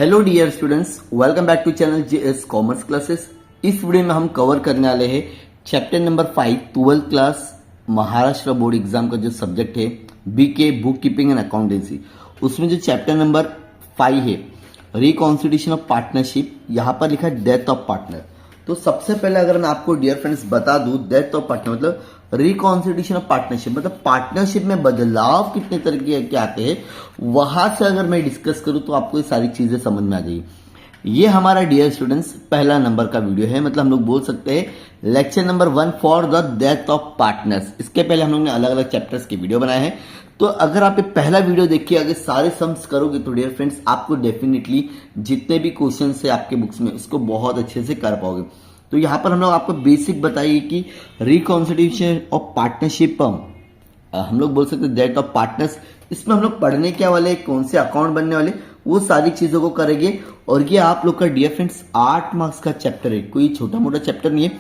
Hello dear students, welcome back to channel JS commerce classes. इस video में हम cover करने वाले हैं chapter number 5 twelfth class Maharashtra board exam का जो सब्जेक्ट है BK book keeping and accountancy. उसमें जो चैप्टर नंबर 5 है रिकॉन्स्टिट्यूशन ऑफ पार्टनरशिप, यहाँ पर लिखा है डेथ ऑफ पार्टनर। तो सबसे पहले अगर मैं आपको डियर फ्रेंड्स बता दूं, डेथ ऑफ पार्टनर मतलब रिकॉन्स्टिट्यूशन ऑफ पार्टनरशिप, मतलब पार्टनरशिप में बदलाव कितने तरीके के आते हैं, वहां से अगर मैं डिस्कस करूं तो आपको ये सारी चीजें समझ में आ जाएगी। ये हमारा डियर स्टूडेंट्स पहला नंबर का वीडियो है, मतलब हम लोग बोल सकते हैं lecture number 1 for the death of partners. इसके पहले हम लोग ने अलग अलग चैप्टर्स के वीडियो बनाए हैं। तो अगर आप ये पहला वीडियो देखिए, अगर सारे सम्स करोगे तो डियर फ्रेंड्स आपको डेफिनेटली जितने भी क्वेश्चन है आपके बुक्स में उसको बहुत अच्छे से कर पाओगे। तो यहाँ पर हम लोग आपको बेसिक बताइए कि रिकॉन्स्टिट्यूशन ऑफ पार्टनरशिप हम लोग बोल सकते हैं डेथ ऑफ पार्टनर्स। इसमें हम लोग पढ़ने क्या वाले, कौन से अकाउंट बनने वाले, वो सारी चीजों को करेंगे। और ये आप लोग का डियर फ्रेंड्स 8 मार्क्स का चैप्टर है, कोई छोटा मोटा चैप्टर नहीं है।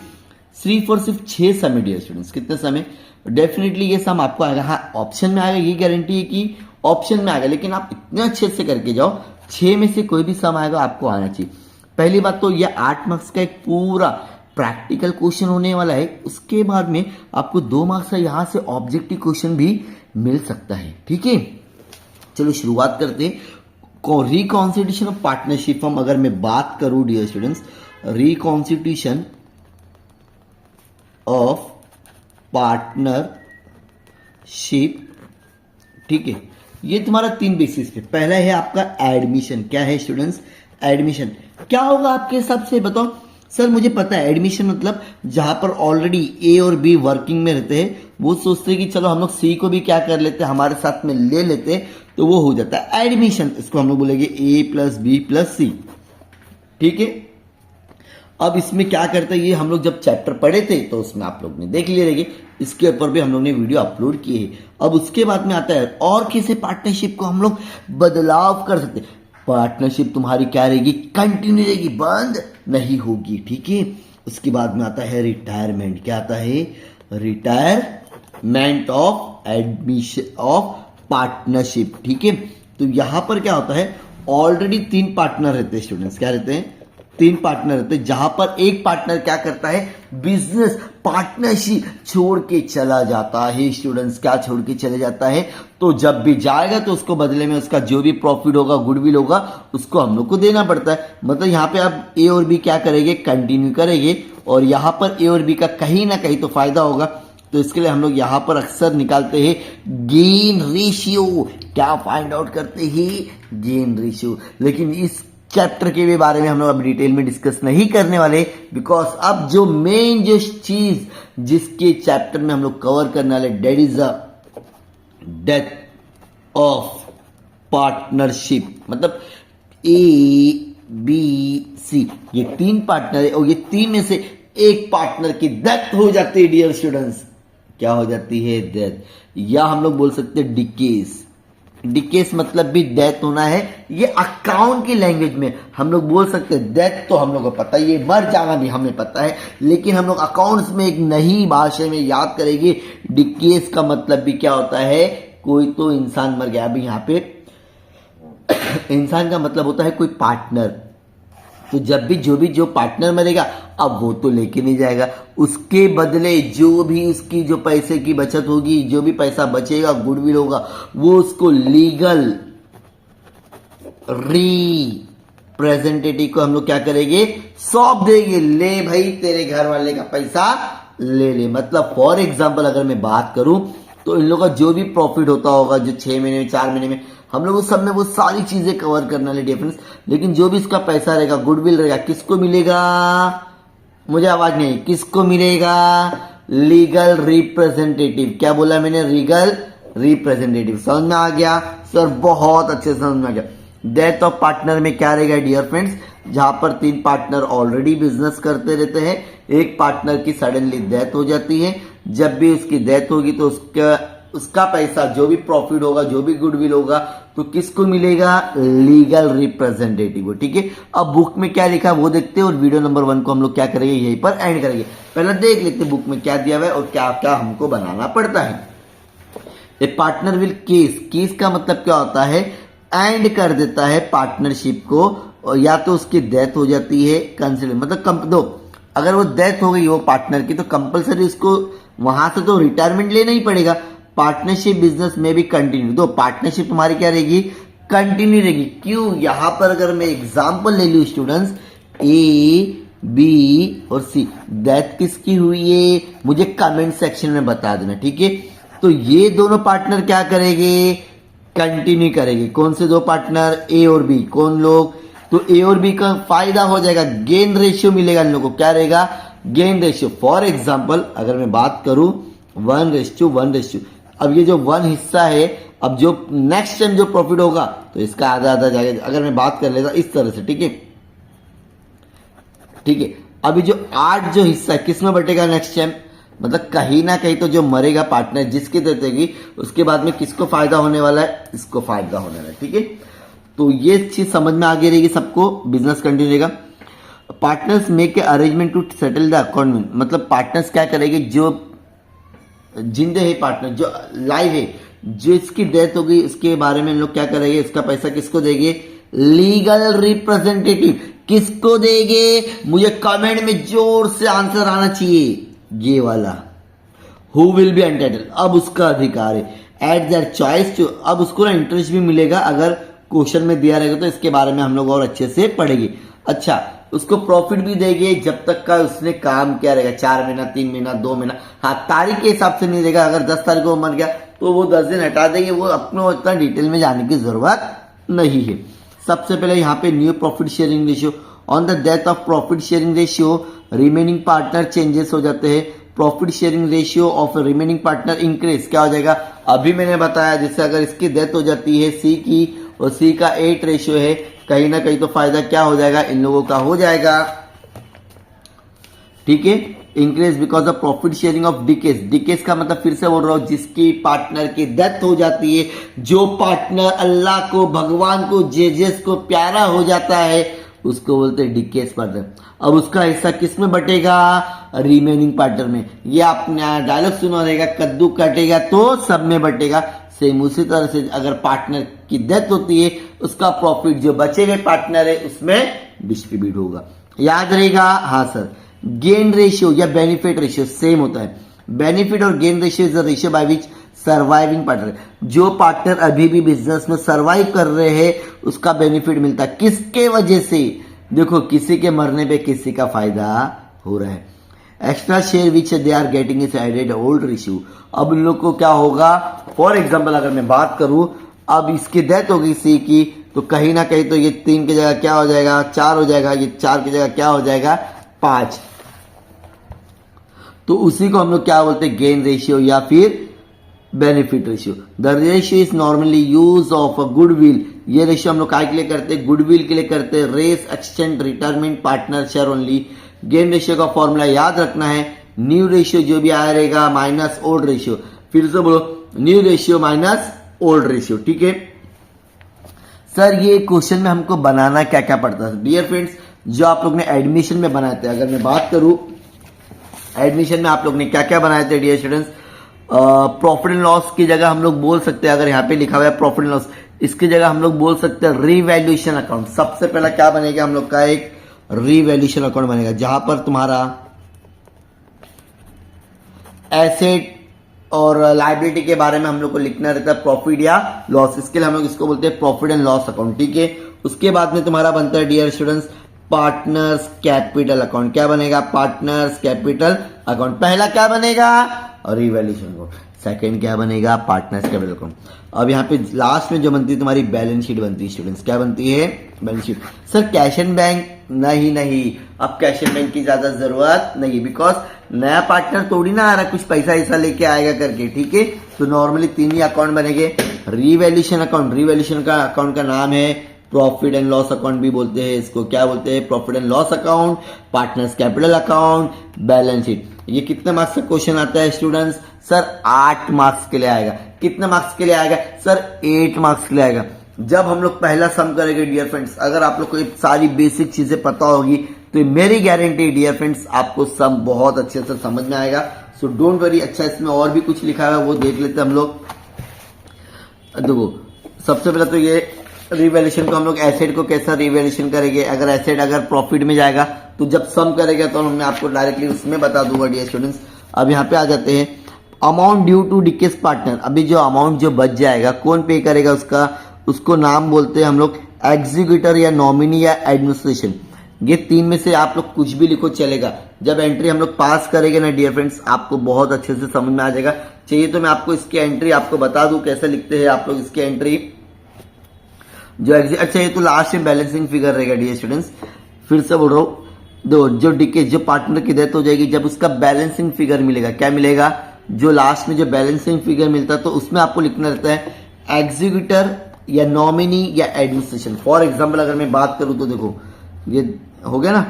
सिर्फ 6 सम है डियर स्टूडेंट्स। कितने सम है? डेफिनेटली ये सम आपको आएगा। हाँ, ऑप्शन में आएगा, ये गारंटी है कि ऑप्शन में आएगा, लेकिन आप इतने अच्छे से करके जाओ 6 में से कोई भी सम आएगा आपको आना चाहिए। पहली बात तो ये 8 मार्क्स का एक पूरा प्रैक्टिकल क्वेश्चन होने वाला है। उसके बाद में आपको 2 मार्क्स का यहां से ऑब्जेक्टिव क्वेश्चन भी मिल सकता है। ठीक है, चलो शुरुआत करते हैं। रिकॉन्स्टिट्यूशन ऑफ पार्टनरशिप हम अगर मैं बात करूं dear students, reconstitution of partnership, ठीक है, ये तुम्हारा 3 बेसिस पे। पहला है आपका एडमिशन। क्या है स्टूडेंट्स? एडमिशन क्या होगा आपके हिसाब से बताओ? सर मुझे पता है एडमिशन मतलब जहां पर ऑलरेडी ए और बी वर्किंग में रहते हैं, वो सोचते हैं कि चलो हम लोग सी को भी क्या कर लेते हैं, हमारे साथ में ले लेते हैं, तो वो हो जाता है एडमिशन। इसको हम लोग बोलेंगे ए प्लस बी प्लस सी। ठीक है, अब इसमें क्या करते हैं, ये हम लोग जब चैप्टर पढ़े थे तो उसमें आप लोग ने देख लिए रहेंगे, इसके ऊपर भी हम लोग ने वीडियो अपलोड किए हैं। अब उसके बाद में आता है और कैसे पार्टनरशिप को हम लोग बदलाव कर सकते हैं। पार्टनरशिप तुम्हारी क्या रहेगी? कंटिन्यू रहेगी, बंद नहीं होगी। ठीक है, उसके बाद में आता है रिटायरमेंट। क्या आता है? Retirement of admission of partnership. ठीक है, तो यहां पर क्या होता है, ऑलरेडी 3 पार्टनर रहते हैं स्टूडेंट्स। क्या रहते हैं? 3 पार्टनर रहते हैं, जहां पर एक पार्टनर क्या करता है, बिजनेस पार्टनरशिप छोड़ के चला जाता है। स्टूडेंट्स क्या छोड़ के चले जाता है? तो जब भी जाएगा तो उसको बदले में उसका जो भी प्रॉफिट होगा, गुडविल होगा, उसको हम लोग को देना पड़ता है। मतलब यहाँ पे अब ए और बी क्या करेंगे, कंटिन्यू करेंगे, और यहाँ पर ए और बी का कहीं ना कहीं तो फायदा होगा। तो इसके लिए हम लोग यहाँ पर अक्सर निकालते हैं गेन रेशियो। क्या फाइंड आउट करते हैं? Gain ratio. लेकिन इस चैप्टर के भी बारे में हम लोग अब डिटेल में डिस्कस नहीं करने वाले, बिकॉज अब जो मेन जो चीज जिसके चैप्टर में हम लोग कवर करने वाले, date is the death of partnership. मतलब ए बी सी ये 3 पार्टनर है, और ये 3 में से एक पार्टनर की डेथ हो जाती है डियर स्टूडेंट्स। क्या हो जाती है? डेथ, या हम लोग बोल सकते हैं डिकेस। डिकेस मतलब भी डेथ होना है। ये अकाउंट की लैंग्वेज में हम लोग बोल सकते हैं। डेथ तो हम लोग को पता है, ये मर जाना भी हमें पता है, लेकिन हम लोग अकाउंट्स में एक नई भाषा में याद करेंगे। डिकेस का मतलब भी क्या होता है, कोई तो इंसान मर गया। अभी यहाँ पे इंसान का मतलब होता है कोई पार्टनर। तो जब भी जो पार्टनर मरेगा, अब वो तो लेके नहीं जाएगा, उसके बदले जो भी उसकी जो पैसे की बचत होगी, जो भी पैसा बचेगा, गुडविल होगा, वो उसको लीगल रिप्रेजेंटेटिव को हम लोग क्या करेंगे, सौंप देंगे। ले भाई तेरे घर वाले का पैसा ले ले। मतलब फॉर एग्जाम्पल अगर मैं बात करूं तो इन लोगों का जो भी प्रॉफिट होता होगा, जो 6 महीने में 4 महीने में, हम लोग उस सब में वो सारी चीजें कवर करने वाले डिफरेंस। लेकिन जो भी इसका पैसा रहेगा, गुडविल रहेगा, किसको मिलेगा? मुझे आवाज नहीं, किसको मिलेगा? Legal representative. क्या बोला मैंने? Legal representative. समझ में आ गया सर? बहुत अच्छे से समझ में आ गया। डेथ ऑफ पार्टनर में क्या रहेगा डियर फ्रेंड्स, जहां पर 3 पार्टनर ऑलरेडी बिजनेस करते रहते हैं, एक पार्टनर की सडनली डेथ हो जाती है। जब भी उसकी डेथ होगी तो उसका पैसा, जो भी प्रॉफिट होगा, जो भी गुडविल होगा, तो किसको मिलेगा? Legal representative. ठीक है, अब बुक में क्या लिखा है वो देखते हैं, और वीडियो नंबर 1 को हम लोग क्या करेंगे, यहीं पर एंड करेंगे। पहले देख लेते बुक में क्या दिया हुआ है और क्या क्या हमको बनाना पड़ता है। ए पार्टनर विल केस। केस का मतलब क्या होता है? एंड कर देता है पार्टनरशिप को और या तो उसकी डेथ हो जाती है कंसिडर मतलब दो, अगर वो डेथ हो गई वो पार्टनर की तो कंपलसरी उसको वहां से तो रिटायरमेंट लेना ही पड़ेगा। पार्टनरशिप बिजनेस में भी कंटिन्यू, तो पार्टनरशिप तुम्हारी क्या रहेगी, कंटिन्यू रहेगी। क्यों, यहां पर अगर मैं एग्जांपल ले लूं स्टूडेंट्स, ए बी और सी, डेथ किसकी हुई है मुझे कमेंट सेक्शन में बता देना, ठीक है। तो ये दोनों पार्टनर क्या करेंगे, कंटिन्यू करेंगे। कौन से दो पार्टनर, ए और बी, कौन लोग, तो ए और बी का फायदा हो जाएगा, गेन रेशियो मिलेगा इन लोगों को, क्या रहेगा, गेन रेशियो। फॉर एग्जाम्पल अगर मैं बात करूं 1:1, अब ये जो 1 हिस्सा है, अब जो नेक्स्ट टाइम जो प्रॉफिट होगा तो इसका आधा आधा जाएगा। अगर मैं बात कर लेता इस तरह से, ठीक है, ठीक है। अभी जो 8 जो हिस्सा है किस में बटेगा नेक्स्ट टाइम, मतलब कहीं ना कहीं तो जो मरेगा पार्टनर जिसकी डेथ होगी उसके बाद में किसको फायदा होने वाला है, इसको फायदा होने वाला है, ठीक है। तो ये चीज समझ में आगे रहेगी सबको, बिजनेस कंटिन्यू रहेगा। Partners make a arrangement to settle the account, मतलब पार्टनर्स क्या करेंगे, जो जिंदे है पार्टनर, जो लाइव है, जो इसकी डेथ हो गई उसके बारे में लोग क्या करेंगे, इसका पैसा किसको देंगे, लीगल रिप्रेजेंटेटिव किसको देंगे, मुझे कमेंट में जोर से आंसर आना चाहिए, ये वाला, हु विल बी एंटाइटल, अब उसका अधिकार है एट देयर चॉइस टू, अब उसको ना इंटरेस्ट भी मिलेगा अगर क्वेश्चन में दिया रहेगा तो इसके बारे में हम लोग और अच्छे से पढ़ेंगे। अच्छा, उसको प्रॉफिट भी देंगे जब तक का उसने काम किया रहेगा, 4 महीना, 3 महीना, 2 महीना, हाँ तारीख के हिसाब से नहीं देगा। अगर 10 तारीख को मर गया तो वो 10 दिन हटा देंगे, वो अपने इतना डिटेल में जाने की जरूरत नहीं है। सबसे पहले यहाँ पे new profit sharing ratio, on the death of profit sharing ratio remaining partner changes हो जाते हैं, profit sharing ratio of remaining partner increase, क्या हो जाएगा, अभी मैंने बताया जैसे अगर इसकी डेथ हो जाती है सी की और सी का 8 रेशियो है, कहीं ना कहीं तो फायदा क्या हो जाएगा, इन लोगों का हो जाएगा, ठीक है। Increase because of profit sharing of decades, decades का मतलब फिर से बोल रहा हूं जिसकी पार्टनर की डेथ हो जाती है, जो पार्टनर अल्लाह को, भगवान को, जेजेस को प्यारा हो जाता है उसको बोलते हैं डिकेस पार्टनर। अब उसका हिस्सा किस में बटेगा, रिमेनिंग पार्टनर में। ये आपने डायलॉग सुना रहेगा, कद्दू कटेगा तो सब में बटेगा। सेम उसी तरह से अगर पार्टनर की डेथ होती है उसका प्रॉफिट जो बचे हुए पार्टनर है उसमें डिस्ट्रीब्यूट होगा, याद रहेगा। हाँ सर, गेन रेशियो या बेनिफिट रेशियो सेम होता है। बेनिफिट और gain ratio is the ratio by which surviving partner, जो पार्टनर अभी भी बिजनेस में सर्वाइव कर रहे हैं उसका बेनिफिट मिलता है, किसके वजह से, देखो किसी के मरने पे किसी का फायदा हो रहा है। Extra share which they are getting is added old ratio, अब उन लोग को क्या होगा, फॉर एग्जाम्पल अगर मैं बात करूं अब इसकी डेथ होगी सी की, तो कहीं ना कहीं तो ये 3 की जगह क्या हो जाएगा, 4 हो जाएगा, ये 4 की जगह क्या हो जाएगा, 5। तो उसी को हम लोग क्या बोलते हैं, गेन रेशियो या फिर benefit ratio. The ratio is normally use of a goodwill, ये रेशियो हम लोग काय के लिए करते हैं, गुडविल के लिए करते हैं। Race extend retirement partner share only. Gain ratio का फॉर्मूला याद रखना है, न्यू रेशियो जो भी आया रहेगा माइनस ओल्ड रेशियो, फिर से बोलो new ratio minus old ratio, ठीक है। सर ये क्वेश्चन में हमको बनाना क्या क्या पड़ता है, डियर फ्रेंड्स, जो आप लोग ने एडमिशन में बनाए थे, अगर मैं बात करूं एडमिशन में आप लोग ने क्या क्या बनाए थे dear students, profit and loss की जगह हम लोग बोल सकते हैं, अगर यहाँ पे लिखा हुआ है प्रॉफिट एंड लॉस, इसकी जगह हम लोग बोल सकते हैं रीवैल्यूएशन अकाउंट। सबसे पहला क्या बनेगा हम लोग का, एक रीवैल्यूएशन अकाउंट बनेगा जहां पर तुम्हारा एसेट और लायबिलिटी के बारे में हम लोग को लिखना रहता है प्रॉफिट या लॉस, इसके लिए हम लोग इसको बोलते हैं प्रॉफिट एंड लॉस अकाउंट, ठीक है। उसके बाद में तुम्हारा बनता है dear students partners capital account, क्या बनेगा, पार्टनर्स कैपिटल अकाउंट। पहला क्या बनेगा, रिवैल्यूएशन अकाउंट, सेकंड क्या बनेगा, पार्टनर्स कैपिटल अकाउंट। अब यहाँ पे लास्ट में जो बनती है तुम्हारी बैलेंस शीट बनती है स्टूडेंट्स, क्या बनती है, balance sheet. Sir cash and bank, नहीं, अब कैश एंड बैंक की ज्यादा जरूरत नहीं, बिकॉज नया पार्टनर थोड़ी ना आ रहा कुछ पैसा ऐसा लेके आएगा करके, ठीक है। तो नॉर्मली 3 ही अकाउंट बनेंगे, रिवैल्यूएशन अकाउंट, रिवैल्यूएशन का अकाउंट का नाम है प्रॉफिट एंड लॉस अकाउंट भी बोलते हैं इसको, क्या बोलते हैं, profit and loss account, partners capital account, balance sheet. ये कितने मार्क्स का क्वेश्चन आता है स्टूडेंट्स, सर 8 मार्क्स के लिए आएगा। कितने मार्क्स के लिए आएगा, सर 8 मार्क्स के लिए आएगा। जब हम लोग पहला सम करेंगे डियर फ्रेंड्स, अगर आप लोग को सारी बेसिक चीजें पता होगी तो मेरी गारंटी डियर फ्रेंड्स आपको सम बहुत अच्छे से समझ में आएगा। So don't worry. अच्छा इसमें और भी कुछ लिखा है वो देख लेते हम लोग। देखो सबसे पहले तो ये रिवैल्यूएशन को हम लोग एसेट को कैसा रिवैल्यूएशन करेंगे, अगर एसेट अगर प्रॉफिट में जाएगा तो जब सम करेगा तो मैं आपको डायरेक्टली उसमें बता दूंगा डियर स्टूडेंट्स। अब यहाँ पे आ जाते हैं अमाउंट ड्यू टू डिकेस पार्टनर। अभी जो अमाउंट जो बच जाएगा कौन पे करेगा उसका, उसको नाम बोलते हैं हम लोग एग्जीक्यूटर या नॉमिनी या एडमिनिस्ट्रेशन। ये तीन में से आप लोग कुछ भी लिखो चलेगा। जब एंट्री हम लोग पास करेंगे ना डियर फ्रेंड्स आपको बहुत अच्छे से समझ में आ जाएगा। चाहिए तो मैं आपको इसकी एंट्री आपको बता दूं कैसे लिखते हैं आप लोग इसकी एंट्री जो अच्छा ये तो लास्ट में बैलेंसिंग फिगर रहेगा डियर स्टूडेंट्स। फिर से बोल रहा हूँ दो जो डिके जो पार्टनर की डेथ हो जाएगी जब उसका बैलेंसिंग फिगर मिलेगा, क्या मिलेगा, जो लास्ट में जो बैलेंसिंग फिगर मिलता है तो उसमें आपको लिखना रहता है एग्जीक्यूटर या नॉमिनी या एडमिनिस्ट्रेशन। फॉर एग्जाम्पल अगर मैं बात करूं तो देखो ये हो गया ना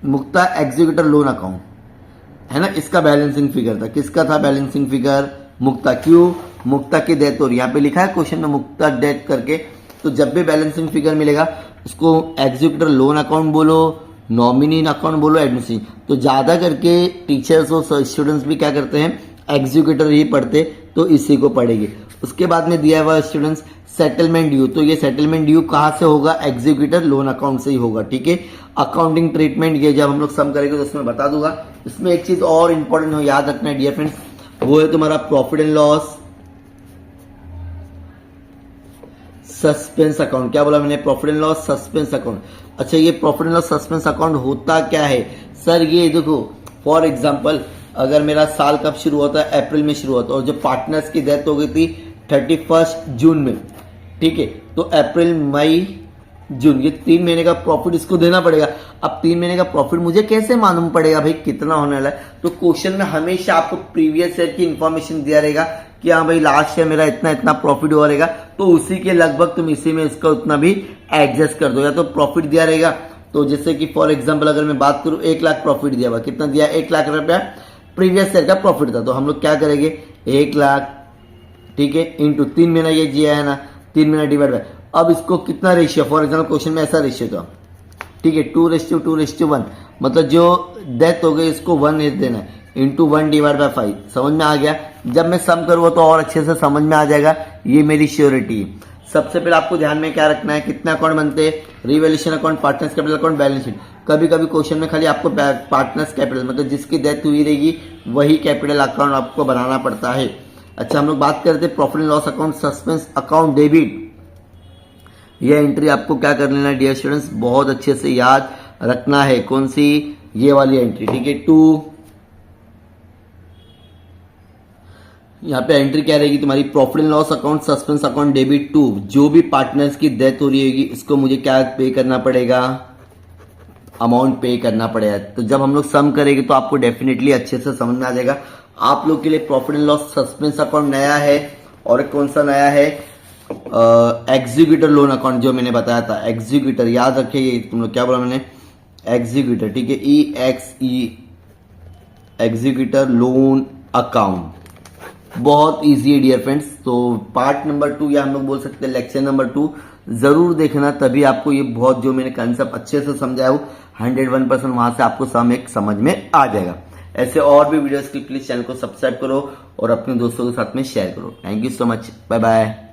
मुक्ता एग्जीक्यूटर लोन अकाउंट है ना, इसका बैलेंसिंग फिगर था, किसका था बैलेंसिंग फिगर, मुक्ता। क्यों, मुक्ता की डेथ हो रही, यहाँ पे लिखा है क्वेश्चन में मुक्ता डेथ करके। तो जब भी बैलेंसिंग फिगर मिलेगा उसको एग्जीक्यूटर लोन अकाउंट बोलो, नॉमिनी अकाउंट बोलो, एडमिनिस्ट्रेशन। तो ज्यादा करके टीचर्स और स्टूडेंट्स भी क्या करते हैं एग्जीक्यूटर ही पढ़ते, तो इसी को पढ़ेंगे। उसके बाद में दिया हुआ स्टूडेंट्स सेटलमेंट ड्यू, तो ये सेटलमेंट ड्यू कहां से होगा, एग्जीक्यूटर लोन अकाउंट से ही होगा, ठीक है। अकाउंटिंग ट्रीटमेंट ये जब हम लोग सम करेंगे तो उसमें बता दूंगा। इसमें एक चीज और इंपॉर्टेंट हो याद रखना है डियर फ्रेंड्स, वो है तुम्हारा profit and loss suspense account. क्या बोला मैंने, profit and loss suspense account. अच्छा ये profit and loss suspense account होता क्या है सर, ये देखो फॉर एग्जांपल अगर मेरा साल कब शुरू होता है, अप्रैल में शुरू होता है और जो पार्टनर्स की डेथ हो गई थी 31 जून में, ठीक है, तो अप्रैल मई जून ये 3 महीने का प्रॉफिट इसको देना पड़ेगा। अब 3 महीने का प्रॉफिट मुझे कैसे मालूम पड़ेगा भाई कितना होने वाला है, तो क्वेश्चन में हमेशा आपको प्रीवियस ईयर की इंफॉर्मेशन दिया रहेगा कि हाँ भाई लास्ट ईयर मेरा इतना इतना प्रॉफिट हुआ रहेगा, तो उसी के लगभग तुम इसी में इसका उतना भी एडजस्ट कर दो। या तो प्रॉफिट दिया रहेगा तो जैसे कि फॉर एग्जाम्पल अगर मैं बात करूं 1 लाख प्रॉफिट दिया हुआ, कितना दिया 1 लाख रुपया प्रीवियस ईयर का प्रॉफिट था, तो हम लोग क्या करेंगे 1 लाख, ठीक है, इंटू 3 महीना ये दिया है ना, 3 महीना डिवाइड बाय, अब इसको कितना रेशियो, फॉर एग्जाम्पल क्वेश्चन में ऐसा रेशियो था, ठीक है 2:1, मतलब जो डेथ हो गई इसको 1 देना है, इंटू 1 डिवाइड बाय 5। समझ में आ गया, जब मैं सम करूंगा तो और अच्छे से समझ में आ जाएगा, ये मेरी श्योरिटी है। सबसे पहले आपको ध्यान में क्या रखना है, कितने अकाउंट बनते हैं, revaluation account, partners capital account, balance sheet. कभी कभी क्वेश्चन में खाली आपको पार्टनर्स कैपिटल मतलब जिसकी डेथ हुई रहेगी वही कैपिटल अकाउंट आपको बनाना पड़ता है। अच्छा हम लोग बात करते हैं profit and loss account suspense account debit. यह एंट्री आपको क्या कर लेना है डियर स्टूडेंट्स, बहुत अच्छे से याद रखना है, कौन सी, ये वाली एंट्री, ठीक है। 2 यहाँ पे एंट्री क्या रहेगी तुम्हारी, profit and loss account suspense account debit 2। जो भी पार्टनर्स की डेथ हो रही होगी इसको मुझे क्या पे करना पड़ेगा, अमाउंट पे करना पड़ेगा। तो जब हम लोग सम करेंगे तो आपको डेफिनेटली अच्छे से समझ में आ जाएगा। आप लोग के लिए profit and loss suspense account नया है, और कौन सा नया है, एग्जीक्यूटर लोन अकाउंट जो मैंने बताया था, एग्जीक्यूटर याद रखिए, तुम लोग क्या बोला मैंने, एग्जीक्यूटर, ठीक है, EXE एग्जीक्यूटर लोन अकाउंट। बहुत इजी है डियर फ्रेंड्स। तो पार्ट नंबर 2 या हम लोग बोल सकते हैं लेक्चर नंबर 2 जरूर देखना, तभी आपको ये बहुत जो मैंने कंसेप्ट अच्छे से समझाया हूँ 101% वहां से आपको समझ में आ जाएगा। ऐसे और भी वीडियोस के लिए प्लीज चैनल को सब्सक्राइब करो और अपने दोस्तों के साथ में शेयर करो। Thank you so much, bye bye.